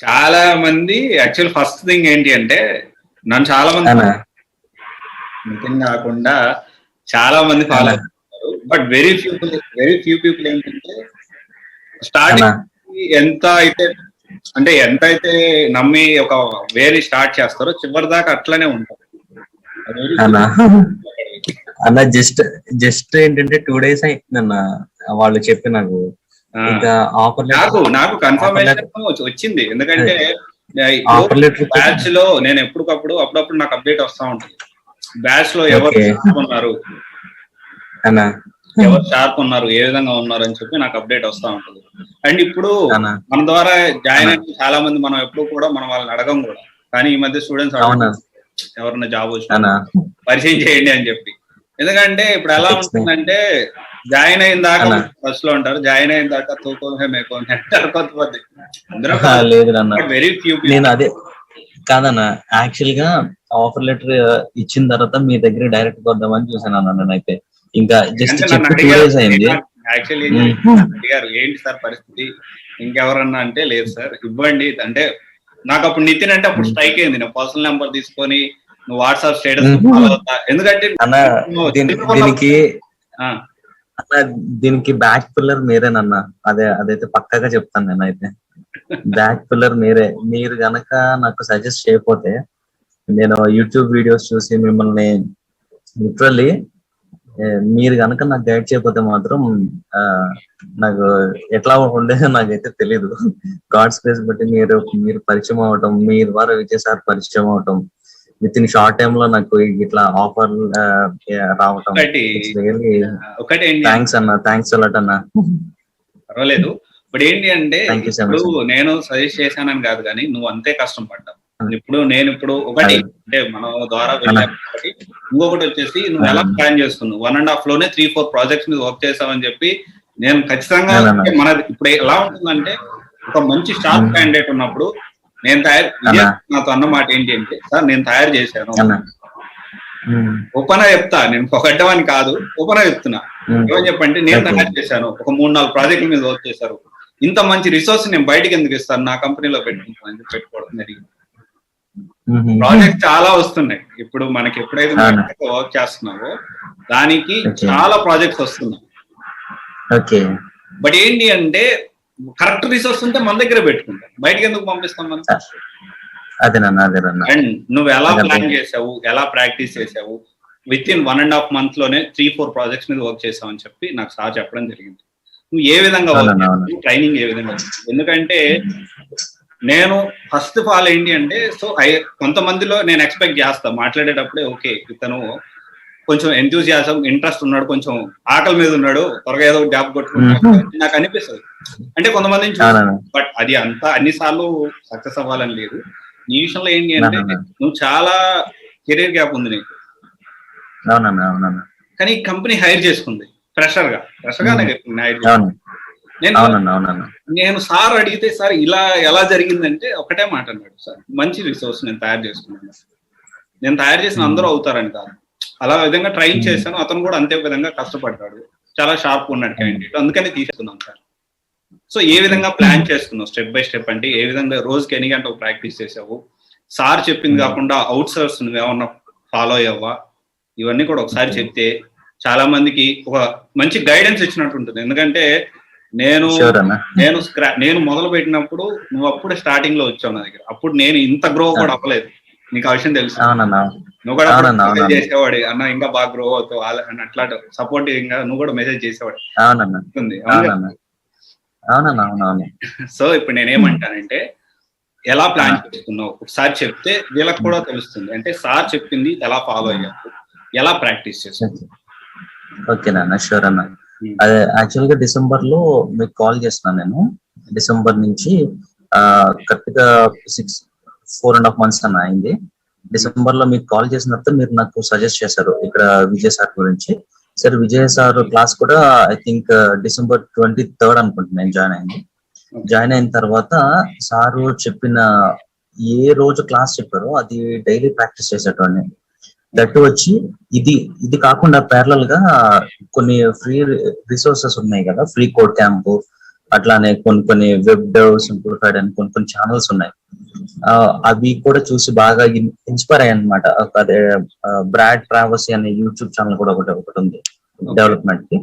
చాలా మంది actual first thing ఏంటి అంటే నన్ను చాలా మంది నితిన్ కాకుండా చాలా మంది ఫాలో అవుతున్నారు. బట్ వెరీ ఫ్యూ పీపుల్ ఏంటంటే స్టార్టింగ్ ఎంత అయితే నమ్మి ఒక వేరే స్టార్ట్ చేస్తారో చివరి దాకా అట్లనే ఉంటారు. అన్న జస్ట్ ఏంటంటే 2 days అయిందన్న వాళ్ళు చెప్పి నాకు ఇంకా ఆఫర్ నాకు కన్ఫర్మేషన్ వచ్చింది. ఎందుకంటే బ్యాచ్ లో నేను అప్పుడప్పుడు నాకు అప్డేట్ వస్తా ఉంటుంది. బ్యాచ్ లో ఎవరు షార్ప్ ఉన్నారు, ఏ విధంగా ఉన్నారు అని చెప్పి నాకు అప్డేట్ వస్తా ఉంటుంది. అండ్ ఇప్పుడు మన ద్వారా జాయిన్ అయిన చాలా మంది మనం ఎప్పుడు కూడా మనం వాళ్ళని అడగం కూడా, కానీ ఈ మధ్య స్టూడెంట్స్ ఎవరన్నా జాబ్ వచ్చినా పరిచయం చేయండి అని చెప్పి. ఎందుకంటే ఇప్పుడు ఎలా ఉంటుందంటే జాయిన్ అయిన దాకా ఫస్ట్ లో ఉంటారు, జాయిన్ అయిన దాకా తూకోమే మేకోమే అంటారు కొంతమంది. Very few. నేను అదే కాదన్న, యాక్చువల్ గా ఆఫర్ లెటర్ ఇచ్చిన తర్వాత మీ దగ్గర డైరెక్ట్ వద్దామని చూసాను అన్న. నేనైతే ఇంకా జస్ట్ అయింది. యాక్చువల్లీ అడిగారు ఏంటి సార్ పరిస్థితి, ఇంకెవరన్నా అంటే లేదు సార్ ఇవ్వండి అంటే. నాకు అప్పుడు నితిన్ అంటే అప్పుడు స్ట్రైక్ అయింది. నేను పర్సనల్ నెంబర్ తీసుకొని నువ్వు వాట్సాప్ స్టేటస్ ఫాలో అవుతా. ఎందుకంటే దీనికి బ్యాక్ పిల్లర్ మీరేనన్నా. అదైతే పక్కాగా చెప్తాను నేనైతే. బ్యాక్ పిల్లర్ మీరే. మీరు గనక నాకు సజెస్ట్ చేయకపోతే నేను యూట్యూబ్ వీడియోస్ చూసి మిమ్మల్ని లిటరల్లీ మీరు గనక నాకు గైడ్ చేయకపోతే మాత్రం నాకు ఎట్లా ఉండేదో నాకైతే తెలీదు. గాడ్ స్పేస్ బట్టి మీరు పరిచయం అవటం, మీ ద్వారా విజయ్ సార్ పరిచయం అవటం, విత్ ఇన్ షార్ట్ టైమ్ లో నాకు ఇట్లా ఆఫర్ రావటం, థ్యాంక్స్ అన్న. థ్యాంక్స్ అలాట్ అన్న. పర్వాలేదు. ఇప్పుడు ఏంటి అంటే నేను సజెస్ట్ చేశానని కాదు, కానీ నువ్వు అంతే కష్టం పడ్డావు. నేను ఒకటి అంటే మన ద్వారా వెళ్ళాలి. ఇంకొకటి వచ్చేసి నువ్వు ఎలా ప్లాన్ చేసుకున్నావు. 1.5 లోనే 3-4 ప్రాజెక్ట్స్ మీద వర్క్ చేసావని చెప్పి నేను ఖచ్చితంగా. మనది ఇప్పుడు ఎలా ఉంటుందంటే ఒక మంచి స్టార్ క్యాండిడేట్ ఉన్నప్పుడు నేను నాతో అన్నమాట ఏంటి అంటే, సార్ నేను తయారు చేశాను, ఓపెన్ గా చెప్తా, నేను పొగడ్డమని కాదు, ఓపెన్ గా చెప్తున్నా. ఏమని చెప్పంటే నేను తయారు చేశాను, ఒక 3-4 ప్రాజెక్టుల మీద వర్క్ చేశారు, ఇంత మంచి రిసోర్స్ నేను బయటకి ఎందుకు ఇస్తాను, నా కంపెనీలో పెట్టుకుంటాను పెట్టుకోవడం. ప్రాజెక్ట్ చాలా వస్తున్నాయి. ఇప్పుడు మనకి ఎప్పుడైతే వర్క్ చేస్తున్నావో దానికి చాలా ప్రాజెక్ట్స్ వస్తున్నాయి. బట్ ఏంటి అంటే కరెక్ట్ రిసోర్స్ ఉంటే మన దగ్గర పెట్టుకుంటాం, బయటకి ఎందుకు పంపిస్తాం మనం. అండ్ నువ్వు ఎలా ప్లాన్ చేసావు, ఎలా ప్రాక్టీస్ చేసావు, విత్ ఇన్ 1.5 months లోనే 3-4 ప్రాజెక్ట్స్ మీద వర్క్ చేసావు అని చెప్పి నాకు సార్ చెప్పడం జరిగింది. నువ్వు ఏ విధంగా వర్క్ చేస్తావు, ట్రైనింగ్ ఏ విధంగా. ఎందుకంటే నేను ఫస్ట్ ఆఫ్ ఆల్ ఏంటి అంటే, సో కొంతమందిలో నేను ఎక్స్పెక్ట్ చేస్తా మాట్లాడేటప్పుడే, ఓకే ఇతను కొంచెం ఎంతూజియాజం ఇంట్రెస్ట్ ఉన్నాడు, కొంచెం ఆకలి మీద ఉన్నాడు, త్వరగా ఏదో జాబ్ కొట్టుకుంటాడు నాకు అనిపిస్తుంది. అంటే కొంతమంది బట్ అది అంతా అన్నిసార్లు సక్సెస్ అవ్వాలని లేదు. నీ విషయంలో ఏంటి అంటే నువ్వు చాలా కెరీర్ గ్యాప్ ఉంది నీకు, కానీ కంపెనీ హైర్ చేసుకుంది ఫ్రెషర్ గా నేను సార్ అడిగితే, సార్ ఇలా ఎలా జరిగిందంటే ఒకటే మాట అన్నాడు, సార్ మంచి రిసోర్స్ నేను తయారు చేసుకున్నాను, నేను తయారు చేసిన అందరూ అవుతారని కాదు, అలా విధంగా ట్రైన్ చేశాను, అతను కూడా అంతే విధంగా కష్టపడ్డాడు, చాలా షార్ప్ ఉన్నాడు క్యాండిడేట్, అందుకని తీసుకున్నాం సార్. సో ఏ విధంగా ప్లాన్ చేసుకున్నావు స్టెప్ బై స్టెప్, అంటే ఏ విధంగా రోజుకి ఎన్ని గంటలు ప్రాక్టీస్ చేసావు, సార్ చెప్పింది కాకుండా అవుట్ సోర్స్ నువ్వేమన్నా ఫాలో అయ్యావా, ఇవన్నీ కూడా ఒకసారి చెప్తే చాలా మందికి ఒక మంచి గైడెన్స్ ఇచ్చినట్టు ఉంటుంది. ఎందుకంటే నేను మొదలు పెట్టినప్పుడు నువ్వు అప్పుడు స్టార్టింగ్ లో వచ్చావు నా దగ్గర, అప్పుడు నేను ఇంత గ్రో కూడా అవ్వలేదు, నీకు ఆ విషయం తెలుసు. నువ్వు కూడా చేసేవాడు అన్న ఇంకా బాగా గ్రో అవుతావు అని, అట్లా సపోర్టివ్ గా నువ్వు కూడా మెసేజ్ చేసేవాడు. సో ఇప్పుడు నేనేమంటానంటే ఎలా ప్లాన్ చేసుకున్నావు ఒకసారి చెప్తే వీళ్ళకి కూడా తెలుస్తుంది, అంటే సార్ చెప్పింది ఎలా ఫాలో అయ్యావు, ఎలా ప్రాక్టీస్ చేసావు. ఓకేనా, షూర్ అన్న. అదే యాక్చువల్ గా డిసెంబర్ లో మీకు కాల్ చేస్తున్నాను నేను. డిసెంబర్ నుంచి కరెక్ట్ గా 4.5 months అన్న అయింది. డిసెంబర్ లో మీకు కాల్ చేసిన తర్వాత మీరు నాకు సజెస్ట్ చేశారు ఇక్కడ విజయ్ సార్ గురించి. సార్ విజయ్ సార్ క్లాస్ కూడా ఐ థింక్ December 23rd అనుకుంటున్నాను నేను జాయిన్ అయింది. జాయిన్ అయిన తర్వాత సారు చెప్పిన ఏ రోజు క్లాస్ చెప్పారో అది డైలీ ప్రాక్టీస్ చేసేటోడిని. దట్ వచ్చి ఇది కాకుండా ప్యారలల్ గా కొన్ని ఫ్రీ రిసోర్సెస్ ఉన్నాయి కదా, ఫ్రీ కోడ్ క్యాంప్, అట్లానే కొన్ని వెబ్ డెవ్ సింప్లిఫైడ్ అని కొన్ని ఛానల్స్ ఉన్నాయి. అవి కూడా చూసి బాగా ఇన్స్పైర్ అయ్యాయి అనమాట. అదే బ్రాడ్ ట్రావెర్సీ అనే యూట్యూబ్ ఛానల్ కూడా ఒకటి ఉంది డెవలప్మెంట్ కి.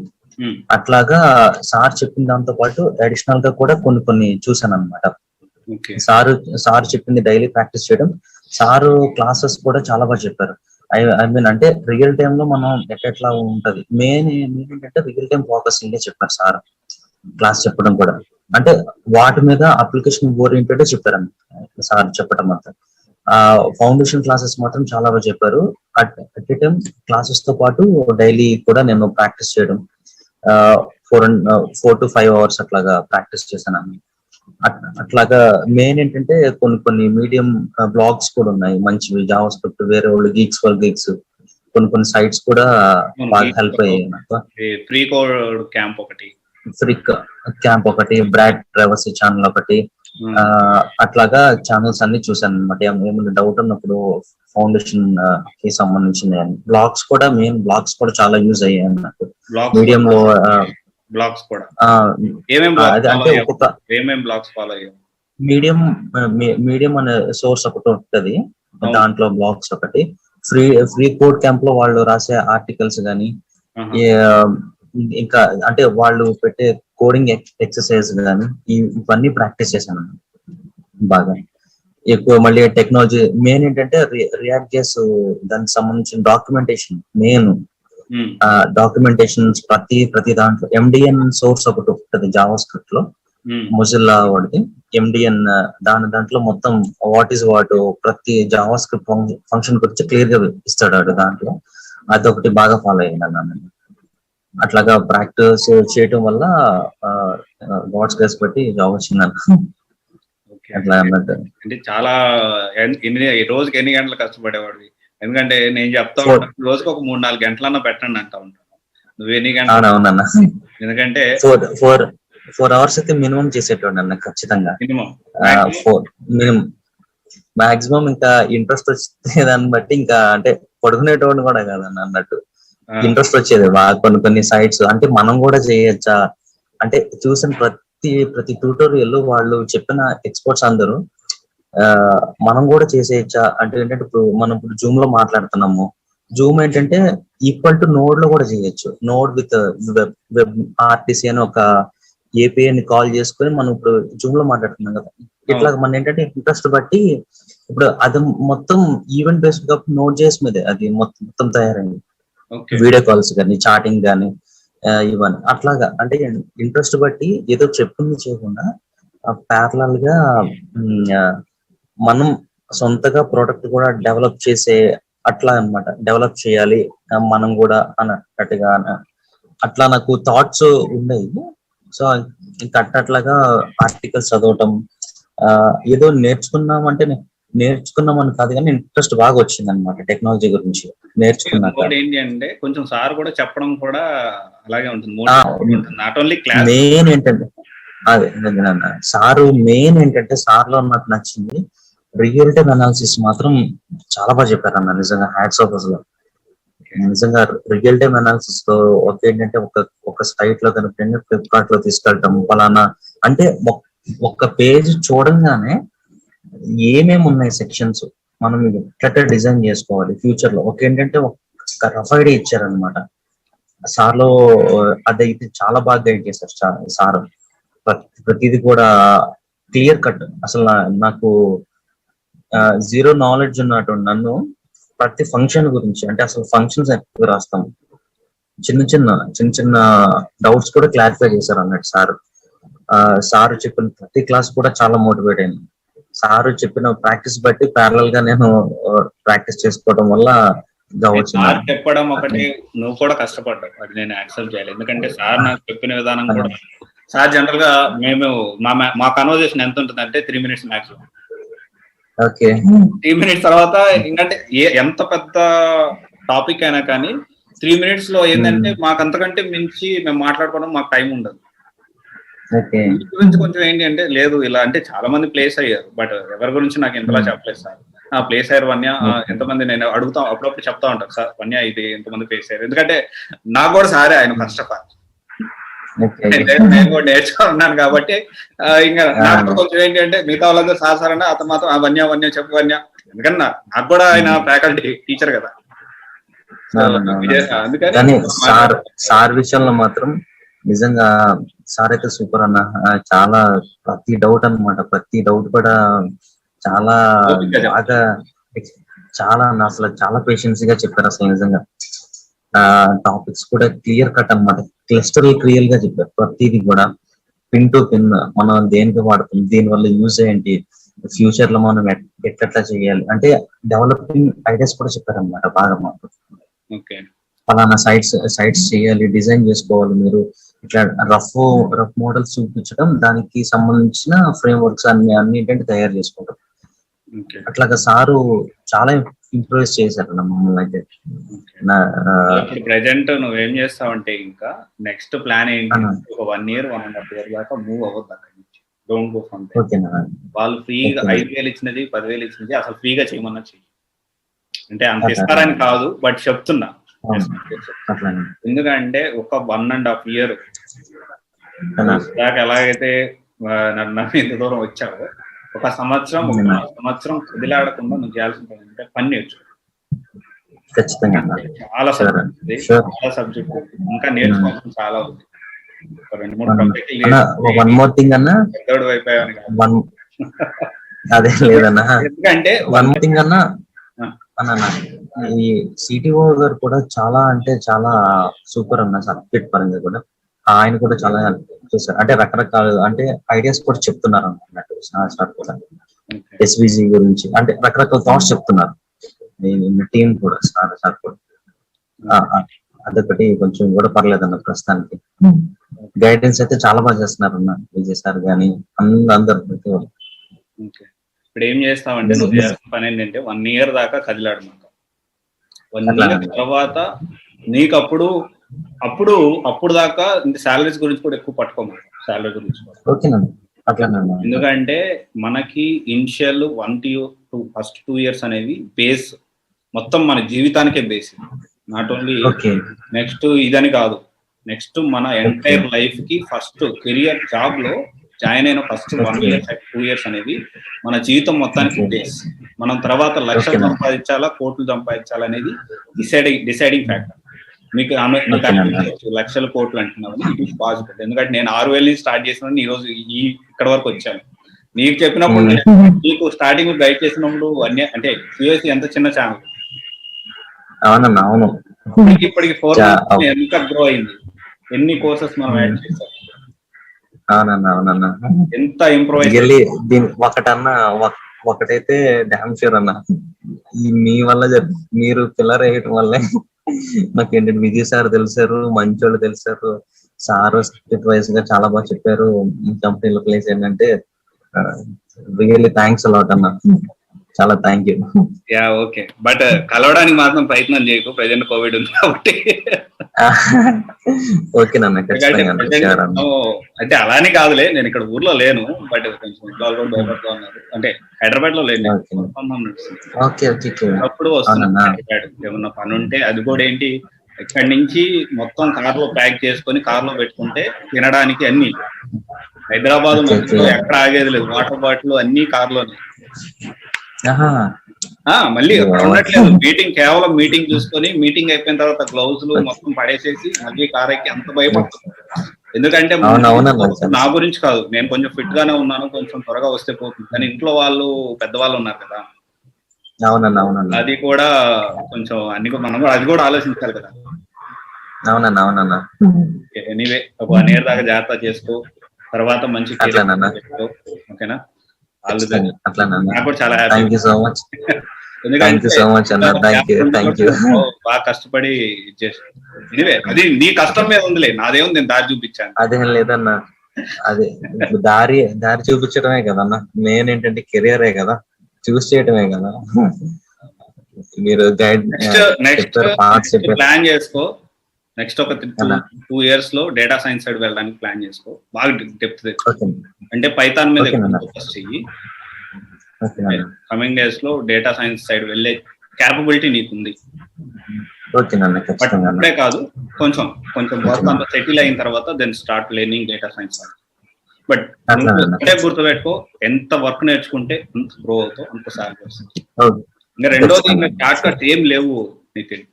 అట్లాగా సార్ చెప్పిన దాంతో పాటు అడిషనల్ గా కూడా కొన్ని చూసాను అనమాట. సార్ చెప్పింది డైలీ ప్రాక్టీస్ చేయడం. సారు క్లాసెస్ కూడా చాలా బాగా చెప్పారు. ఐ మీన్ అంటే రియల్ టైమ్ లో మనం ఎట్లా ఉంటది, మెయిన్ ఏంటంటే రియల్ టైం ఫోకసింగ్ చెప్పారు సార్ క్లాస్ చెప్పడం కూడా. అంటే వాటి మీద అప్లికేషన్ ఓరియంటెడ్ చెప్పారు సార్ చెప్పడం అంతా. ఫౌండేషన్ క్లాసెస్ మాత్రం చాలా బాగా చెప్పారు. అట్ ఎ టైం క్లాసెస్ తో పాటు డైలీ కూడా నేను ప్రాక్టీస్ చేయడం 4 to 5 hours అట్లాగా ప్రాక్టీస్ చేశాను. అట్లాగా మెయిన్ ఏంటంటే కొన్ని మీడియం బ్లాగ్స్ కూడా ఉన్నాయి మంచివి, జావా స్క్రిప్ట్, వేరే వాళ్ళు గీక్స్ ఫర్ గీక్స్ కొన్ని సైట్స్ కూడా బాగా హెల్ప్ అయ్యాయి. ఫ్రీ కోడ్ క్యాంప్ ఒకటి, బ్రాడ్ ట్రావెర్సీ ఛానల్ ఒకటి, అట్లాగా ఛానల్స్ అన్ని చూసాను అనమాట. ఏమైనా డౌట్ ఉన్నప్పుడు ఫౌండేషన్ కి సంబంధించిన బ్లాగ్స్ కూడా, మెయిన్ బ్లాగ్స్ కూడా చాలా యూజ్ అయ్యాయి నాకు మీడియం లో. బ్లాగ్స్ కూడా అంటే ఒక్కొక్క మీడియం అనే సోర్స్ ఒకటి ఉంటది, దాంట్లో బ్లాగ్స్ ఒకటి, ఫ్రీ కోడ్ క్యాంప్ లో వాళ్ళు రాసే ఆర్టికల్స్ గానీ, ఇంకా అంటే వాళ్ళు పెట్టే కోడింగ్ ఎక్సర్సైజ్ కానీ ఇవన్నీ ప్రాక్టీస్ చేశాను బాగా ఎక్కువ. మళ్ళీ టెక్నాలజీ మెయిన్ ఏంటంటే రియాక్ట్ చేసి దానికి సంబంధించిన డాక్యుమెంటేషన్ మెయిన్. డాక్యుమెంటేషన్స్ ప్రతి దాంట్లో MDN సోర్స్ ఒకటి ఉంటుంది జావా స్క్రిప్ట్ లో, మొజిల్లా వాడిది MDN. దాంట్లో మొత్తం వాట్ ఈస్ వాట్ ప్రతి జావా స్క్రిప్ట్ ఫంక్షన్ గురించి క్లియర్ గా ఇస్తాడు దాంట్లో. అదొకటి బాగా ఫాలో అయ్యాను. అట్లాగా ప్రాక్టీస్ చేయటం వల్ల గాడ్స్ గ్రేస్ బట్టి జాబ్ వచ్చింది. అట్లా అన్నట్టు. అంటే చాలా రోజుకి ఎన్ని గంటలు కష్టపడేవాడివి? ఎందుకంటే నేను చెప్తా ఉంటాను, రోజుకి ఒక 3-4 గంటలన్నా పెట్టండి అంటా ఉంటాను. నువ్వు ఎన్ని గంటలు? అవునవునన్నా, ఎందుకంటే 4 hours అయితే మినిమం చేసేటోండి అన్న ఖచ్చితంగా. మినిమం మాక్సిమం ఇంకా ఇంట్రెస్ట్ వచ్చే దాన్ని బట్టి ఇంకా అంటే పడుకునేటోడిని కూడా కాదన్న అన్నట్టు ఇంట్రెస్ట్ వచ్చేది బాగా. కొన్ని సైట్స్ అంటే మనం కూడా చేయొచ్చా అంటే చూసిన ప్రతి ట్యూటోరియల్ వాళ్ళు చెప్పిన ఎక్స్పర్ట్స్ అందరూ మనం కూడా చేసేయచ్చా అంటే ఏంటంటే మనం ఇప్పుడు జూమ్ లో మాట్లాడుతున్నాము. జూమ్ ఏంటంటే ఈక్వల్ టు నోడ్ లో కూడా చేయొచ్చు. నోడ్ విత్ వెబ్ RTC అని ఒక API ని కాల్ చేసుకుని మనం ఇప్పుడు జూమ్ లో మాట్లాడుతున్నాం కదా. ఇట్లా మన ఏంటంటే ఇంట్రెస్ట్ బట్టి ఇప్పుడు అది మొత్తం ఈవెంట్ బేస్డ్ గా Node.js మీదే అది మొత్తం తయారైంది. వీడియో కాల్స్ కానీ, చాటింగ్ కానీ, ఇవన్నీ అట్లాగా. అంటే ఇంట్రెస్ట్ బట్టి ఏదో చెప్పింది చేయకుండా ప్యారలల్ గా మనం సొంతగా ప్రోడక్ట్ కూడా డెవలప్ చేసే అట్లా అన్నమాట. డెవలప్ చేయాలి మనం కూడా అన్నట్టుగా అట్లా నాకు థాట్స్ ఉన్నాయి. సో ఇంకా అట్లాగా ఆర్టికల్స్ చదవటం, ఏదో నేర్చుకున్నామని కాదు కానీ ఇంట్రెస్ట్ బాగా వచ్చింది అనమాట టెక్నాలజీ గురించి నేర్చుకున్నాక. ఏంటి అంటే కొంచెం సార్ కూడా చెప్పడం కూడా అలాగే ఉంటుంది. Not only class. మెయిన్ ఏంటంటే అదే సారు మెయిన్ ఏంటంటే సార్ లో నాకు నచ్చింది రియల్ టైమ్ అనాలిసిస్ మాత్రం చాలా బాగా చెప్పారు అన్న. నిజంగా హ్యాట్స్ ఆఫ్ అసలు. నిజంగా రియల్ టైమ్ అనాలిసిస్ లో ఏంటంటే ఒక సైట్ లో కనుక ఫ్లిప్కార్ట్ లో తీసుకెళ్ళటం ఫలానా అంటే ఒక పేజ్ చూడంగానే ఏమేమి ఉన్నాయి సెక్షన్స్, మనం ఎట్లా డిజైన్ చేసుకోవాలి ఫ్యూచర్ లో. ఏంటంటే ఒక రఫ్ ఐడియా ఇచ్చారనమాట సార్లో. అదైతే చాలా బాగా గైడ్ చేశారు సార్. ప్రతిది కూడా క్లియర్ కట్. అసలు నాకు జీరో నాలెడ్జ్ ఉన్నట్టు నన్ను ప్రతి ఫంక్షన్ గురించి అంటే అసలు ఫంక్షన్స్ ఎక్కువ రాస్తాం, చిన్న డౌట్స్ కూడా క్లారిఫై చేశారు అన్నట్టు సార్. సార్ చెప్పిన ప్రతి క్లాస్ కూడా చాలా మోటివేట్ అయింది. సార్ చెప్పిన ప్రాక్టీస్ బట్టి ప్యారలల్ గా నేను ప్రాక్టీస్ చేసుకోవడం వల్ల సార్ చెప్పడం ఒకటి, నువ్వు కూడా కష్టపడ్డావు, అది నేను యాక్సెప్ట్ చేయాలి. ఎందుకంటే సార్ నాకు చెప్పిన విధానం కూడా, సార్ జనరల్ గా మేము మా కన్వర్జేషన్ ఎంత ఉంటుంది అంటే 3 minutes మ్యాక్సిమం. 3 minutes తర్వాత ఏంటంటే ఎంత పెద్ద టాపిక్ అయినా కానీ 3 minutes లో ఏంటంటే మాకు అంతకంటే మించి మేము మాట్లాడుకోవడం మాకు టైం ఉండదు. గురించి కొంచెం ఏంటి అంటే లేదు ఇలా అంటే చాలా మంది ప్లేస్ అయ్యారు, బట్ ఎవరి గురించి నాకు ఎంతలా చెప్పలేదు సార్. ప్లేస్ అయ్యారు వన్య ఎంతమంది, నేను అడుగుతా అప్పుడప్పుడు చెప్తా ఉంటాను సార్ వన్య ఇది ఎంతమంది ప్లేస్ అయ్యారు. ఎందుకంటే నాకు కూడా సారే ఆయన ఫస్ట్ ఆఫ్ ఆల్. నేను కూడా నేర్చుకున్నాను కాబట్టి ఇంకా నాకు కొంచెం ఏంటంటే మిగతా వాళ్ళందరూ సార్ అంటే అతను మాత్రం వన్య చెప్పు వన్య, ఎందుకన్నా నాకు కూడా ఆయన ఫ్యాకల్టీ టీచర్ కదా. కానీ సార్ విషయంలో మాత్రం నిజంగా సార్ అయితే సూపర్ అన్న. చాలా ప్రతి డౌట్ అన్నమాట, ప్రతి డౌట్ కూడా చాలా బాగా చాలా అసలు చాలా పేషెన్స్ గా చెప్పారు అసలు నిజంగా. టాపిక్స్ కూడా క్లియర్ కట్ అన్నమాట, క్లస్టర్ క్లియర్ గా చెప్పారు ప్రతిదీ కూడా, పిన్ టు పిన్ మనం దేనికి వాడుతుంది, దీని వల్ల యూజ్ ఏంటి, ఫ్యూచర్ లో మనం ఎట్లా చేయాలి అంటే డెవలపింగ్ ఐడియాస్ కూడా చెప్పారు అనమాట బాగా మాకు. ఫలానా సైట్స్ చేయాలి, డిజైన్ చేసుకోవాలి మీరు, ఇట్లా రఫ్ మోడల్స్ చూపించడం, దానికి సంబంధించిన ఫ్రేమ్ వర్క్స్ అన్నింటి తయారు చేసుకుంటాం. అట్లాగా సారు చాలా ఇంప్రూవ్ చేశారు మమ్మల్ని అయితే. ప్రెజెంట్ నువ్వేం చేస్తావంటే ఇంకా నెక్స్ట్ ప్లాన్ ఏంటి, ఒక 1 year 1.5 year దాకా మూవ్ అవ్వద్దు అక్కడి నుంచి. Don't go from there. వాళ్ళు ఫ్రీగా 5,000 ఇచ్చినది 10,000 ఇచ్చినది అసలు ఫ్రీగా చేయమన్నా చెయ్యి. అంటే అంత ఇస్తారని కాదు, బట్ చెప్తున్నా. ఎందుకంటే ఒక 1.5 year దాకా ఎలాగైతే నన్ను ఇంత దూరం వచ్చావో, ఒక సంవత్సరం వదిలాడకుండా నువ్వు చేయాల్సిన పని అంటే పని నేర్చుకో. చాలా సబ్జెక్ట్ ఇంకా నేర్చుకోవాల్సిన చాలా ఉంది. 2-3 అయిపోయాను. అదే లేదన్నా, ఎందుకంటే ఈ సిటిఓ గారు కూడా చాలా అంటే చాలా సూపర్ అన్న సబ్జెక్ట్ పరంగా కూడా. ఆయన కూడా చాలా చేశారు, అంటే రకరకాల అంటే ఐడియాస్ కూడా చెప్తున్నారు అన్నట్టు సార్ కూడా. ఎస్విజి గురించి అంటే రకరకాల థాట్స్ చెప్తున్నారు టీం కూడా, సార్ కూడా. అదొకటి కొంచెం కూడా పర్లేదన్న ప్రస్తుతానికి. గైడెన్స్ అయితే చాలా బాగా చేస్తున్నారు అన్న, విజయ్ సార్ గానీ అందరు. ఇప్పుడు ఏం చేస్తామంటే నువ్వు చేయాల్సిన పని ఏంటంటే 1 year దాకా కదిలాడు మాకు. 1 year తర్వాత నీకు అప్పుడు దాకా శాలరీస్ గురించి కూడా ఎక్కువ పట్టుకోమాట, శాలరీ గురించి కూడా. ఎందుకంటే మనకి ఇనిషియల్ 1 to 2 years అనేవి బేస్, మొత్తం మన జీవితానికే బేస్. నాట్ ఓన్లీ నెక్స్ట్ ఇదని కాదు, నెక్స్ట్ మన ఎంటైర్ లైఫ్ కి ఫస్ట్ కెరియర్ జాబ్ లో జాయిన్ అయిన ఫస్ట్ 1 year 2 years అనేది మన జీవితం మొత్తానికి బేస్. మనం తర్వాత లక్షలు సంపాదించాలా, కోట్లు సంపాదించాలా అనేది డిసైడింగ్ ఫ్యాక్టర్. మీకు లక్షల కోట్లు అంటున్నామని ఇట్ ఈస్ పాసిబుల్. ఎందుకంటే నేను 6,000 స్టార్ట్ చేసిన ఈ రోజు ఇక్కడ వరకు వచ్చాను. నీకు చెప్పినప్పుడు, నీకు స్టార్టింగ్ గైడ్ చేసినప్పుడు అంటే CYC ఎంత చిన్న ఛానల్, అవును, ఇప్పటికి 4 months ఎంత గ్రో అయింది, ఎన్ని కోర్సెస్ మనం యాడ్ చేసాం. అవునన్నా ఎంత ఇంప్రూవ్ ఒకటైతే డామ్ ష్యూర్ అన్న, మీ వల్ల మీరు పిల్లర్ వేయటం వల్లే నాకేంటంటే విజయ్ సార్ తెలిసారు, మంచోళ్ళు తెలిసారు. సార్ స్ట్రిక్ట్ వైజ్ గా చాలా బాగా చెప్పారు. కంపెనీలో ప్లేస్ ఏంటంటే రియల్లీ థ్యాంక్స్ అలాట్ అన్న, చాలా థ్యాంక్ యూ. ఓకే, బట్ కలవడానికి మాత్రం ప్రయత్నం చేయకు, ప్రెజెంట్ కోవిడ్ ఉంది కాబట్టి. ఓకేనన్న, అంటే అలానే కాదులే, నేను ఇక్కడ ఊర్లో లేను, బట్ కొంచెం భయపడుతూ ఉన్నారు. అంటే హైదరాబాద్ లో లేను, అప్పుడు వస్తున్నా. ఏమన్నా పని ఉంటే అది కూడా ఏంటి, ఇక్కడి నుంచి మొత్తం కార్ లో ప్యాక్ చేసుకొని కార్ లో పెట్టుకుంటే తినడానికి అన్ని. హైదరాబాద్ ఎక్కడ ఆగేది లేదు, వాటర్ బాటిల్ అన్ని కార్ లోనే. మళ్ళీ అక్కడ ఉండట్లేదు, మీటింగ్ కేవలం మీటింగ్ చూసుకొని, మీటింగ్ అయిపోయిన తర్వాత గ్లౌజులు మొత్తం పడేసేసి మళ్ళీ కార్ ఎక్కి అంత భయపడుతుంది. ఎందుకంటే నా గురించి కాదు, నేను కొంచెం ఫిట్ గానే ఉన్నాను, కొంచెం త్వరగా వస్తే పోతుంది. కానీ ఇంట్లో వాళ్ళు పెద్దవాళ్ళు ఉన్నారు కదా, అది కూడా కొంచెం మనం అది కూడా ఆలోచించాలి కదా. ఎనీవే, ఒక 1 year దాకా జాగ్రత్త చేసుకో, తర్వాత మంచి ఓకేనా. నాకు కూడా చాలా హ్యాపీ. బాగా కష్టపడి ఎనీవే, అది నీ కష్టం మీద ఉందిలే, నాదేముంది, నేను దారి చూపించాను. అదేం లేదన్నా, అదే దారి చూపించడమే కదన్నా మెయిన్. ఏంటంటే కెరియరే కదా, చూస్ చేయడమే కదా. మీరు గైడ్ నెక్స్ట్ ప్లాన్ చేసుకో. నెక్స్ట్ ఒక 2 years లో డేటా సైన్స్ సైడ్ వెళ్ళడానికి ప్లాన్ చేసుకో. బాగా డెప్త్ అంటే పైథాన్ మీద ఫోకస్ చెయ్యి. కమింగ్ డేస్ లో డేటా సైన్స్ సైడ్ వెళ్ళే క్యాపబిలిటీ నీకుంది. ఇప్పుడే కాదు, కొంచెం కొంచెం వర్క్ అంతా సెటిల్ అయిన తర్వాత then start learning data science. But అట్లా ఒకటే గుర్తుపెట్టుకో, ఎంత వర్క్ నేర్చుకుంటే అంత గ్రో అవుతావు, అంత సాలరీ వస్తుంది. ఓకే. ఇంకా రెండోది, ఇంకా షార్ట్ కట్ ఏం లేవు నితిన్.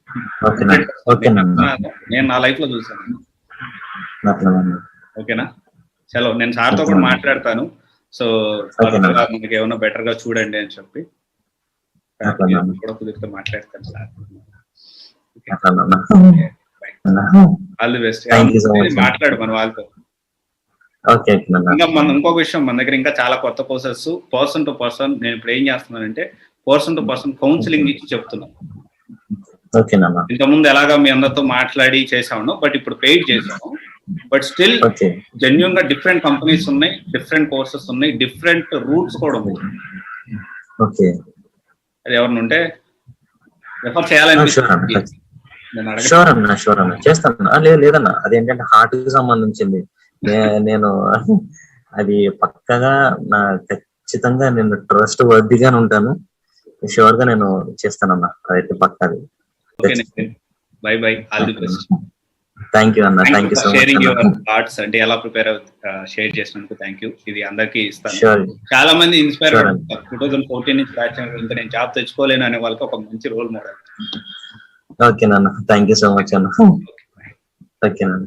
ఓకేనా? ఓకేనా? నేను నా లైఫ్ లో చూసాను. అట్లా ఓకేనా? చలో, నేను సార్తో కూడా మాట్లాడతాను. సో మనకి ఏమన్నా బెటర్ గా చూడండి అని చెప్పి కూడా కుదిరితే మాట్లాడతాను సార్. All the best. మాట్లాడు మన వాళ్ళతో. ఇంకా ఇంకొక విషయం, మన దగ్గర ఇంకా చాలా కొత్త కోర్సెస్ పర్సన్ టు పర్సన్. నేను ఇప్పుడు ఏం చేస్తున్నానంటే పర్సన్ టు పర్సన్ కౌన్సిలింగ్ ఇచ్చి చెప్తున్నాను. ఇంతకుముందు ఎలాగా మీ అందరితో మాట్లాడి చేసాము, బట్ ఇప్పుడు పెయిడ్ చేసాము. బట్ స్టిల్ జెన్యూన్ గా డిఫరెంట్ కంపెనీస్ ఉన్నాయి, డిఫరెంట్ కోర్సెస్ ఉన్నాయి, డిఫరెంట్ రూట్స్ కూడా ఉన్నాయి. అది ఎవరిని ఉంటే రెఫర్ చేయాలని చేస్తాను. లేదన్నా, అదేంటంటే హార్ట్ కి సంబంధించింది. నేను అది పక్కగా నా ఖచ్చితంగా నేను ట్రస్ట్ వర్దిగానే ఉంటాను. షూర్ గా నేను చేస్తానన్నా, అదైతే పక్కది. Bye bye, all the best. Thank you అన్న, thank you so much. Sharing your thoughts, అంటే ఎలా ప్రిపేర్ షేర్ చేసినందుకు థ్యాంక్ యూ. ఇది అందరికీ ఇస్తాను. చాలా మంది ఇన్స్పైర్ 2014 నుంచి బ్యాచ్ ఇంకా నేను జాబ్ తెచ్చుకోలేను అనే వాళ్ళకి ఒక మంచి రోల్ మోడల్. ఓకే నాన్న, థ్యాంక్ యూ సో మచ్ అన్న. ఓకే నాన్న.